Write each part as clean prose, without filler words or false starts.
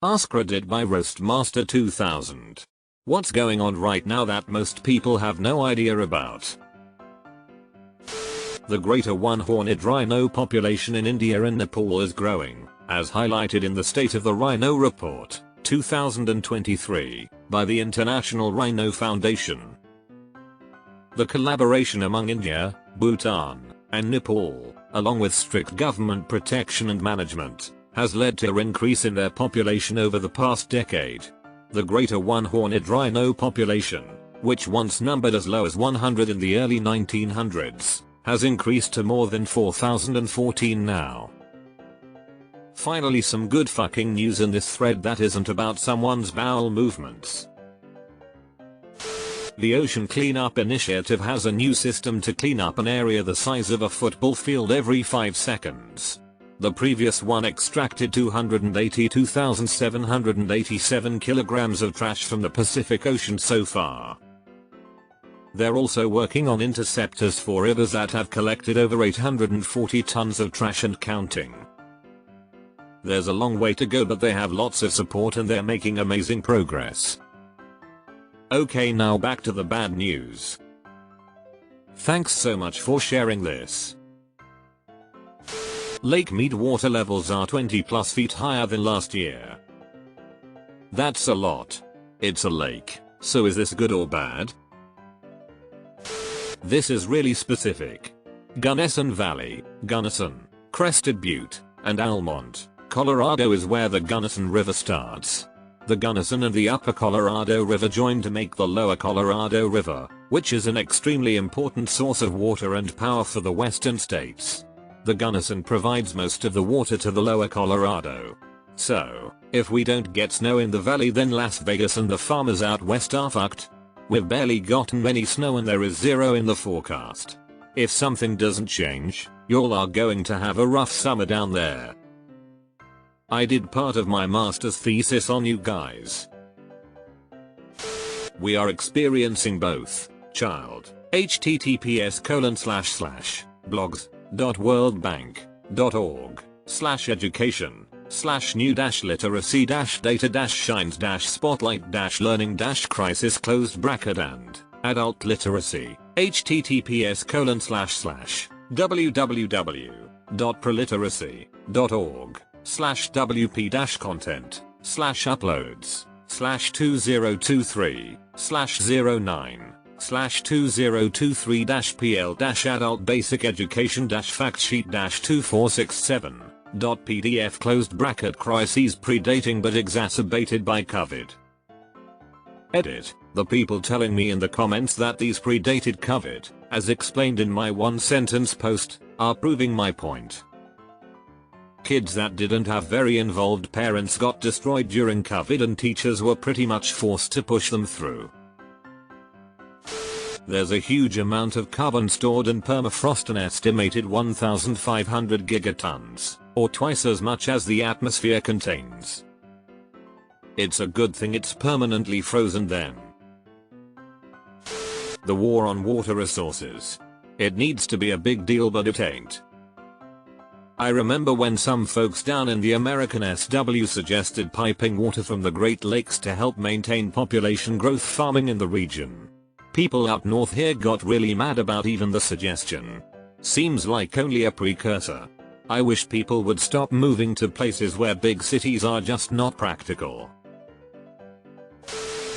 AskReddit by Roastmaster 2000. What's going on right now that most people have no idea about? The greater one-horned rhino population in India and Nepal is growing, as highlighted in the State of the Rhino Report, 2023, by the International Rhino Foundation. The collaboration among India, Bhutan, and Nepal, along with strict government protection and management, has led to an increase in their population over the past decade. The greater one-horned rhino population, which once numbered as low as 100 in the early 1900s, has increased to more than 4,014 now. Finally, some good fucking news in this thread that isn't about someone's bowel movements. The Ocean Cleanup Initiative has a new system to clean up an area the size of a football field every 5 seconds. The previous one extracted 282,787 kilograms of trash from the Pacific Ocean so far. They're also working on interceptors for rivers that have collected over 840 tons of trash and counting. There's a long way to go, but they have lots of support and they're making amazing progress. Okay, now back to the bad news. Thanks so much for sharing this. Lake Mead water levels are 20+ feet higher than last year. That's a lot. It's a lake, so is this good or bad? This is really specific. Gunnison Valley, Gunnison, Crested Butte, and Almont, Colorado is where the Gunnison River starts. The Gunnison and the Upper Colorado River join to make the Lower Colorado River, which is an extremely important source of water and power for the western states. The Gunnison provides most of the water to the Lower Colorado. So, if we don't get snow in the valley, then Las Vegas and the farmers out west are fucked. We've barely gotten any snow and there is 0 in the forecast. If something doesn't change, y'all are going to have a rough summer down there. I did part of my master's thesis on you guys. We are experiencing both. Child. https://blogs.worldbank.org/education/new-literacy-data-shines-spotlight-learning-crisis and adult literacy https://www.preliteracy.org/wp-content/uploads/2023/009/2023-pl-adult basic education-factsheet-2467.pdf crises predating but exacerbated by COVID. Edit. The people telling me in the comments that these predated COVID, as explained in my one-sentence post, are proving my point. Kids that didn't have very involved parents got destroyed during COVID and teachers were pretty much forced to push them through. There's a huge amount of carbon stored in permafrost, an estimated 1,500 gigatons, or twice as much as the atmosphere contains. It's a good thing it's permanently frozen then. The war on water resources. It needs to be a big deal, but it ain't. I remember when some folks down in the American SW suggested piping water from the Great Lakes to help maintain population growth farming in the region. People up north here got really mad about even the suggestion. Seems like only a precursor. I wish people would stop moving to places where big cities are just not practical.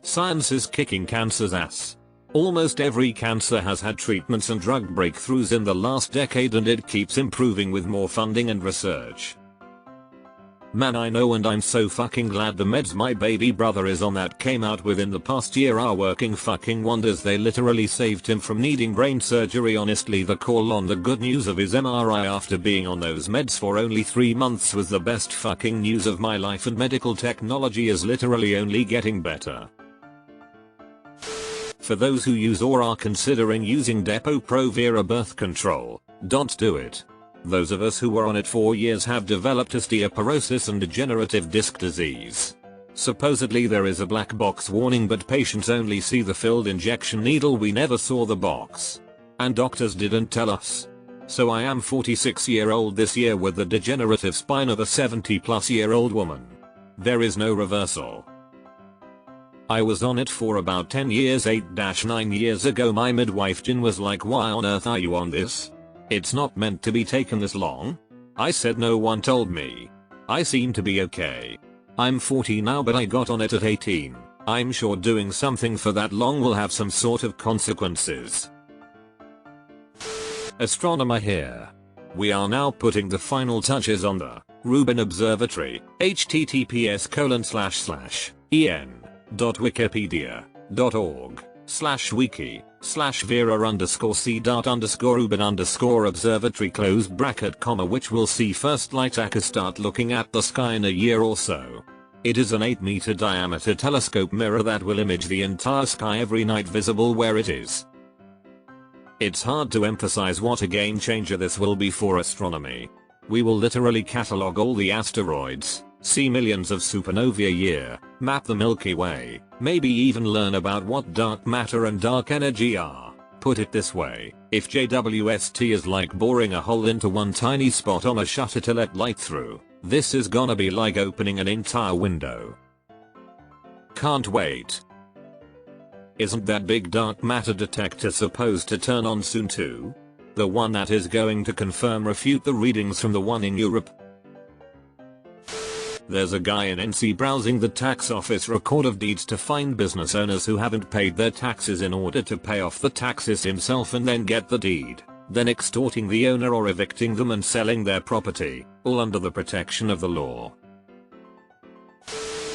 Science is kicking cancer's ass. Almost every cancer has had treatments and drug breakthroughs in the last decade, and it keeps improving with more funding and research. Man, I know, and I'm so fucking glad the meds my baby brother is on that came out within the past year are working fucking wonders. They literally saved him from needing brain surgery. Honestly, the call on the good news of his MRI after being on those meds for only 3 months was the best fucking news of my life, and medical technology is literally only getting better. For those who use or are considering using Depo-Provera birth control, don't do it. Those of us who were on it for years have developed osteoporosis and degenerative disc disease. Supposedly there is a black box warning, but patients only see the filled injection needle. We never saw the box. And doctors didn't tell us. So I am 46-year-old this year with the degenerative spine of a 70-plus-year-old woman. There is no reversal. I was on it for about 10 years. 8-9 years ago my midwife Jin was like, why on earth are you on this? It's not meant to be taken this long. I said no one told me. I seem to be okay. I'm 40 now but I got on it at 18. I'm sure doing something for that long will have some sort of consequences. Astronomer here. We are now putting the final touches on the Rubin Observatory. https://en.wikipedia.org/wiki/vera_c._rubin_observatory close bracket comma, which will see first light start looking at the sky in a year or so. It is an 8-meter diameter telescope mirror that will image the entire sky every night, visible where it is. It's hard to emphasize what a game changer this will be for astronomy. We will literally catalog all the asteroids, see millions of supernovae a year, map the Milky Way, maybe even learn about what dark matter and dark energy are. Put it this way, if JWST is like boring a hole into one tiny spot on a shutter to let light through, this is gonna be like opening an entire window. Can't wait. Isn't that big dark matter detector supposed to turn on soon too? The one that is going to refute the readings from the one in Europe? There's a guy in NC browsing the tax office record of deeds to find business owners who haven't paid their taxes in order to pay off the taxes himself and then get the deed, then extorting the owner or evicting them and selling their property, all under the protection of the law.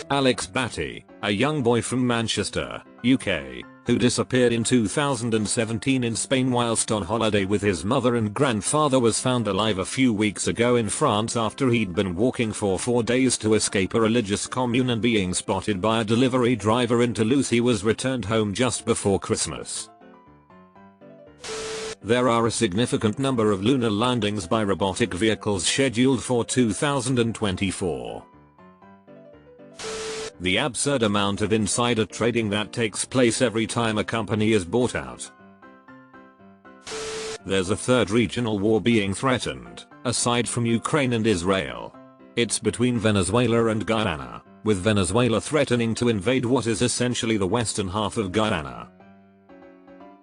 Alex Batty, a young boy from Manchester, UK, who disappeared in 2017 in Spain whilst on holiday with his mother and grandfather, was found alive a few weeks ago in France after he'd been walking for 4 days to escape a religious commune, and being spotted by a delivery driver in Toulouse he was returned home just before Christmas. There are a significant number of lunar landings by robotic vehicles scheduled for 2024. The absurd amount of insider trading that takes place every time a company is bought out. There's a third regional war being threatened, aside from Ukraine and Israel. It's between Venezuela and Guyana, with Venezuela threatening to invade what is essentially the western half of Guyana.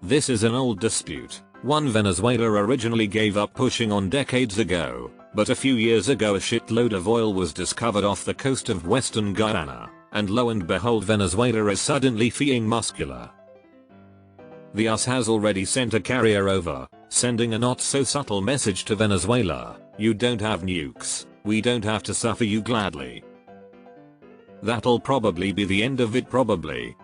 This is an old dispute, one Venezuela originally gave up pushing on decades ago, but a few years ago a shitload of oil was discovered off the coast of western Guyana. And lo and behold, Venezuela is suddenly feeling muscular. The US has already sent a carrier over, sending a not so subtle message to Venezuela: you don't have nukes, we don't have to suffer you gladly. That'll probably be the end of it, probably.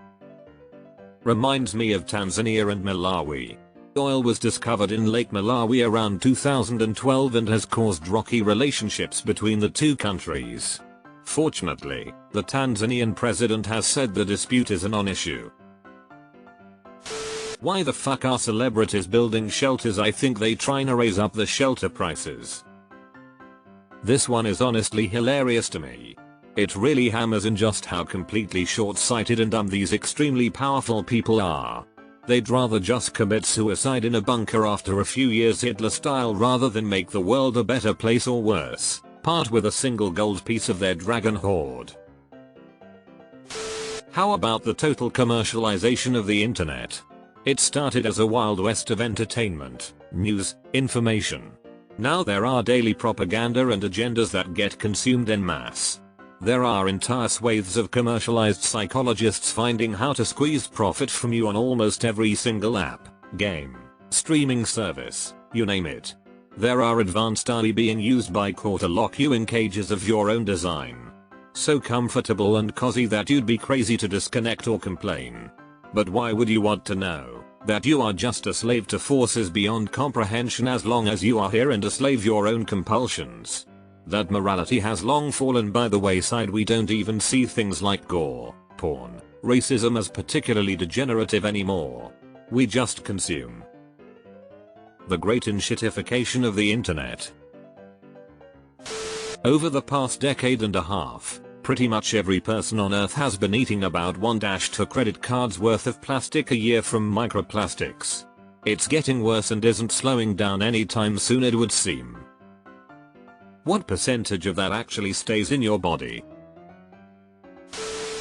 Reminds me of Tanzania and Malawi. Oil was discovered in Lake Malawi around 2012 and has caused rocky relationships between the two countries. Fortunately, the Tanzanian president has said the dispute is a non-issue. Why the fuck are celebrities building shelters? I think they trying to raise up the shelter prices. This one is honestly hilarious to me. It really hammers in just how completely short-sighted and dumb these extremely powerful people are. They'd rather just commit suicide in a bunker after a few years Hitler style rather than make the world a better place, or worse, part with a single gold piece of their dragon hoard. How about the total commercialization of the internet? It started as a wild west of entertainment, news, information. Now there are daily propaganda and agendas that get consumed en masse. There are entire swathes of commercialized psychologists finding how to squeeze profit from you on almost every single app, game, streaming service, you name it. There are advanced AI being used by core to lock you in cages of your own design. So comfortable and cozy that you'd be crazy to disconnect or complain. But why would you want to know that you are just a slave to forces beyond comprehension as long as you are here and a slave your own compulsions? That morality has long fallen by the wayside. We don't even see things like gore, porn, racism as particularly degenerative anymore. We just consume. The great enshittification of the internet. Over the past decade and a half, pretty much every person on Earth has been eating about 1-2 credit cards worth of plastic a year from microplastics. It's getting worse and isn't slowing down anytime soon, it would seem. What percentage of that actually stays in your body?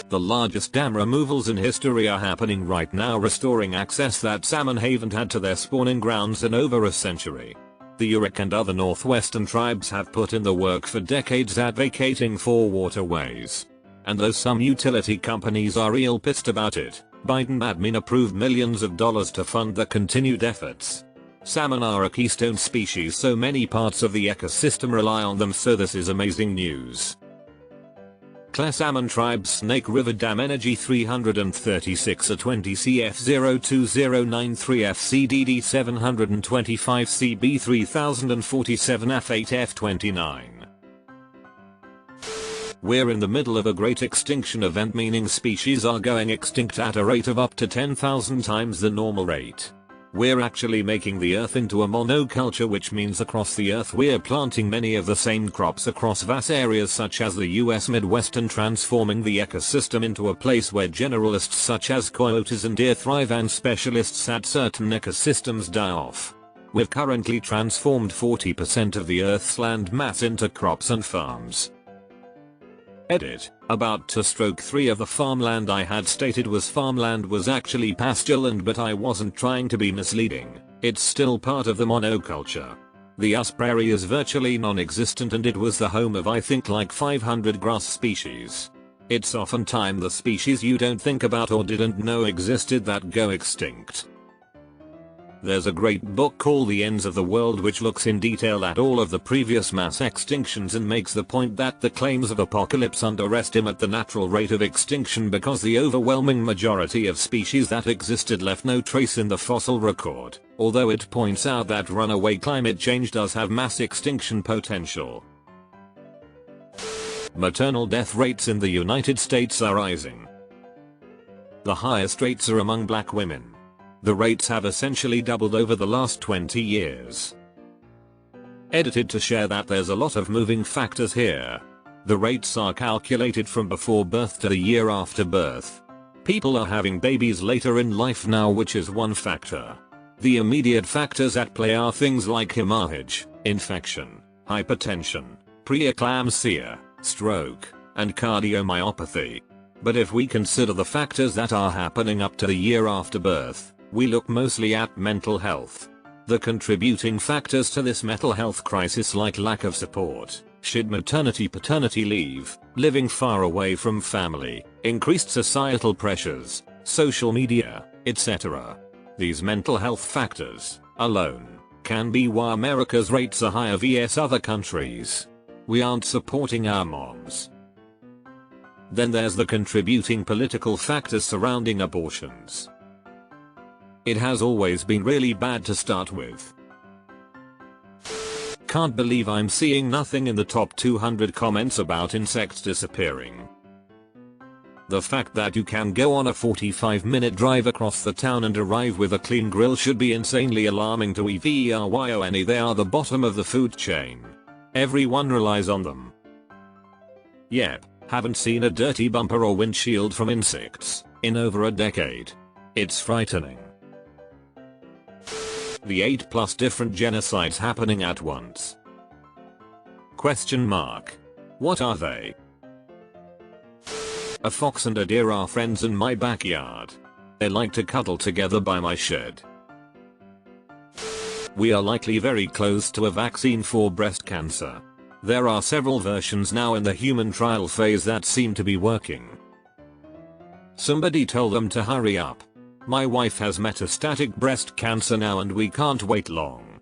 The largest dam removals in history are happening right now, restoring access that salmon haven't had to their spawning grounds in over a century. The Yurok and other northwestern tribes have put in the work for decades advocating for waterways. And though some utility companies are real pissed about it, Biden admin approved millions of dollars to fund the continued efforts. Salmon are a keystone species, so many parts of the ecosystem rely on them, so this is amazing news. Clare Salmon Tribe Snake River Dam Energy 336 a 20 CF 02093 FCDD 725 CB 3047 F8 F29. We're in the middle of a great extinction event, meaning species are going extinct at a rate of up to 10,000 times the normal rate. We're actually making the earth into a monoculture, which means across the earth we're planting many of the same crops across vast areas such as the US Midwest and transforming the ecosystem into a place where generalists such as coyotes and deer thrive and specialists at certain ecosystems die off. We've currently transformed 40% of the Earth's land mass into crops and farms. Edit. About to stroke 3 of the farmland I had stated was farmland was actually pastureland, but I wasn't trying to be misleading. It's still part of the monoculture. The US prairie is virtually non-existent and it was the home of I think like 500 grass species. It's oftentimes the species you don't think about or didn't know existed that go extinct. There's a great book called The Ends of the World which looks in detail at all of the previous mass extinctions and makes the point that the claims of apocalypse underestimate the natural rate of extinction because the overwhelming majority of species that existed left no trace in the fossil record, although it points out that runaway climate change does have mass extinction potential. Maternal death rates in the United States are rising. The highest rates are among black women. The rates have essentially doubled over the last 20 years. Edited to share that there's a lot of moving factors here. The rates are calculated from before birth to the year after birth. People are having babies later in life now, which is one factor. The immediate factors at play are things like hemorrhage, infection, hypertension, preeclampsia, stroke, and cardiomyopathy. But if we consider the factors that are happening up to the year after birth, we look mostly at mental health. The contributing factors to this mental health crisis like lack of support, shit paternity leave, living far away from family, increased societal pressures, social media, etc. These mental health factors, alone, can be why America's rates are higher vs other countries. We aren't supporting our moms. Then there's the contributing political factors surrounding abortions. It has always been really bad to start with. Can't believe I'm seeing nothing in the top 200 comments about insects disappearing. The fact that you can go on a 45-minute drive across the town and arrive with a clean grill should be insanely alarming to everyone. They are the bottom of the food chain. Everyone relies on them. Yep, haven't seen a dirty bumper or windshield from insects in over a decade. It's frightening. The 8+ different genocides happening at once. Question mark. What are they? A fox and a deer are friends in my backyard. They like to cuddle together by my shed. We are likely very close to a vaccine for breast cancer. There are several versions now in the human trial phase that seem to be working. Somebody told them to hurry up. My wife has metastatic breast cancer now and we can't wait long.